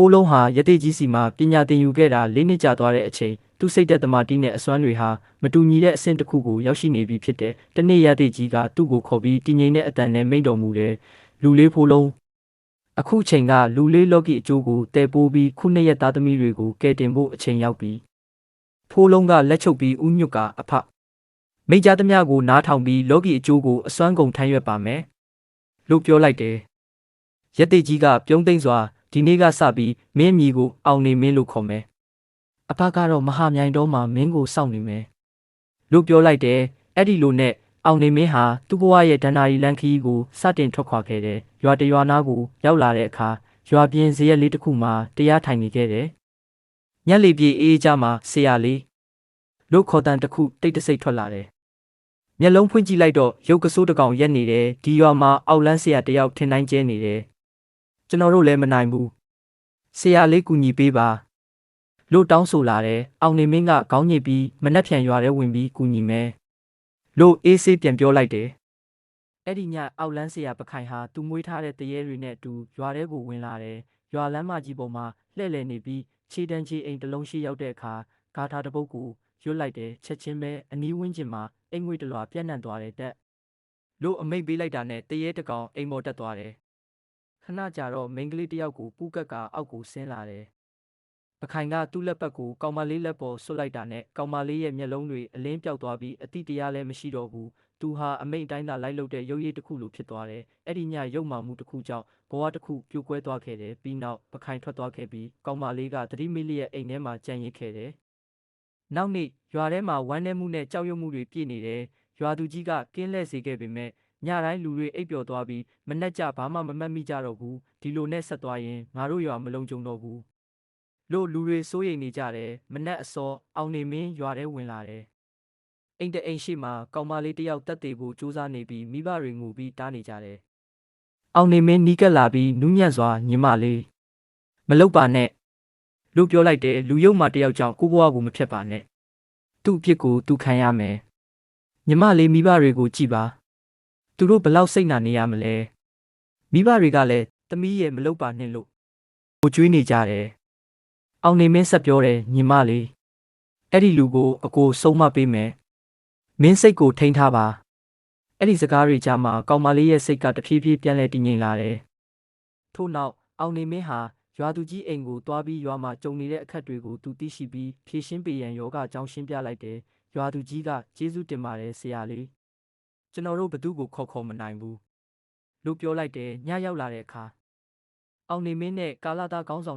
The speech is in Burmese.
ဖိုးလုံးဟာရတိကြီးစီမှာပညာသင်ယူခဲ့တာ၄နှစ်ကြာသွားတဲ့အချိန်သူစိတ်သက်သမားတီးနဲ့အစွမ်းတွေဟာမတူညီတဲ့အဆင့်တစ်ခုကိုရောက်ရှိနေပြီဖြစ်တဲ့တနေ့ရတိကြီးကသူ့ကိုခေါ်ပြီးတည်ငြိမ်တဲ့အတန်နဲ့မိန့်တော်မူတယ်လူလေးဖိုးလုံးအခုချိန်ကလူလေးလော်ကီအကျိုးကိုတည်ပိုးပြီးခုနှစ်ရက်သားသမီးတွေကိုကယ်တင်ဖို့အချိန်ရောက်ပြီဖိုးလုံးကလက်ချုပ်ပြီးဥညွတ်ကအဖမိတ်ကြားသမျှကိုနားထောင်ပြီးလော်ကီအကျိုးကိုအစွမ်းကုန်ထမ်းရွက်ပါမယ်လို့ပြောလိုက်တယ်ရတိကြီးကပြုံးသိမ့်စွာဒီနေ့ကစပြီးမင်းအမည်ကိုအောင်နေမင်းလို့ခေါ်မယ်အဖကတော့မဟာမြိုင်တော်မှာမင်းကိုစောင့်နေမယ်လို့ပြောလိုက်တယ်အဲ့ဒီလိုနဲ့အောင်နေမင်းဟာသူ့ဘဝရဲ့ဒဏ္ဍာရီလန်းခီးကိုစတင်ထွက်ခွာခဲ့တယ်ရွာတရွာနားကိုရောက်လာတဲ့အခါရွာပြင်းဇရက်လေးတစ်ခုမှာတရားထိုင်နေခဲ့တယ်ညက်လေပြေအေးကြမှာဆရာလေးလို့ခေါ်တန်တစ်ခုတိတ်တဆိတ်ထွက်လာတယ်မျက်လုံးဖွင့်ကြည့်လိုက်တော့ရုပ်ကစိုးတစ်ကောင်ရက်နေတယ်ဒီရွာမှာအောက်လန်းဆရာတယောက်ထင်တိုင်းကျဲနေတယ်ကျွန်တော်တို့လည်းမနိုင်ဘူးဆရာလေးကူညီပေးပါလို့တောင်းဆိုလာတယ်အောင်နေမင်းကခေါင်းညိတ်ပြီးမနှက်ဖြန်ရွာထဲဝင်ပြီးကူညီမယ်လို့အေးဆေးပြန်ပြောလိုက်တယ်အဲ့ဒီညအောက်လန်းဆရာပခိုင်ဟာသူမွေးထားတဲ့တရေတွေနဲ့အတူရွာထဲကိုဝင်လာတယ်ရွာလမ်းမကြီးပေါ်မှာလှည့်လည်နေပြီးခြေတန်းချီအိမ်တစ်လုံးရှိရောက်တဲ့အခါဂါထာတစ်ပုဒ်ကိုရွတ်လိုက်တယ်ချက်ချင်းပဲအနီးဝန်းကျင်မှာအိမ်ငွေတလွာပြန့်နှံ့သွားတယ်တက်လို့အမိတ်ပေးလိုက်တာနဲ့တရေတကောင်အိမ်ပေါ်တက်သွားတယ်ခဏကြာတော့မိန်းကလေးတယောက်ကိုပူးကက်ကအောက်ကိုဆင်းလာတယ်ပခိုင်ကသူ့လက်ပတ်ကိုကောင်မလေးလက်ပေါ်ဆွတ်လိုက်တာနဲ့ကောင်မလေးရဲ့မျက်လုံးတွေအလင်းပြောက်သွားပြီးအတိတရားလည်းမရှိတော့ဘူးသူဟာအမိတ်တိုင်းသာလိုက်လုပ်တဲ့ရုပ်ရည်တစ်ခုလိုဖြစ်သွားတယ်အဲ့ဒီညရုပ်မာမှုတစ်ခုကြောင့်ဘဝတစ်ခုပြိုကွဲသွားခဲ့တယ်ပြီးနောက်ပခိုင်ထွက်သွားခဲ့ပြီးကောင်မလေးကသတိမေ့လျက်အိမ်ထဲမှာကြံ့ရစ်ခဲ့တယ်နောက်နေ့ရွာထဲမှာဝမ်းနည်းမှုနဲ့ကြောက်ရွံ့မှုတွေပြည့်နေတယ်ရွာသူကြီးကကင်းလှည့်စေခဲ့ပေမဲ့ညတိုင်းလူတွေအိပ်ပျော်သွားပြီးမနှက်ကြဘာမှမမှတ်မိကြတော့ဘူးဒီလိုနဲ့ဆက်သွားရင်ငါတို့ရွာမလုံခြုံတော့ဘူးလို့လူတွေစိုးရိမ်နေကြတယ်မနှက်အစောအောင်နေမင်းရွာထဲဝင်လာတယ်အိမ်တအိမ်ရှိမှကောင်မလေးတယောက်တက်သေးဖို့စူးစမ်းနေပြီးမိဘတွေငိုပြီးတားနေကြတယ်အောင်နေမင်းနီးကပ်လာပြီးနူးညံ့စွာညီမလေးမလုပ်ပါနဲ့လို့ပြောလိုက်တယ်လူယုံမှတယောက်ကြောင့်ကိုဘွားကိုမဖြတ်ပါနဲ့သူ့အဖြစ်ကိုသူခံရမယ်ညီမလေးမိဘတွေကိုကြည်ပါသူတို့ဘလောက်စိတ်နာနေရမလဲမိဘတွေကလည်းသမီးရဲ့မလုပ်ပါနဲ့လို့ကိုကြွေးနေကြတယ်အောင်နေမင်းဆက်ပြောတယ်ညီမလေးအဲ့ဒီလူကိုအကိုဆုံးမပေးမယ်မင်းစိတ်ကိုထိန်းထားပါအဲ့ဒီစကားတွေကြားမှာကောင်မလေးရဲ့စိတ်ကတဖြည်းဖြည်းပြန်လဲတည်ငြိမ်လာတယ်ထို့နောက်အောင်နေမင်းဟာရွာသူကြီးအိမ်ကိုတွားပြီးရွာမှာကြုံနေတဲ့အခက်တွေကိုသူသိရှိပြီးဖြေရှင်းပေးရန်ယောဂအကြောင်းရှင်းပြလိုက်တယ်ရွာသူကြီးကကျေးဇူးတင်ပါတယ်ဆရာလေးကျွန်တော်တို့ဘသူ့ကိုခေါ်မနိုင်ဘူးလို့ပြောလိုက်တယ်ညရောက်လာတဲ့အခါအောင်နေမင်းနဲ့ကာလာသားခေါင်းဆောင်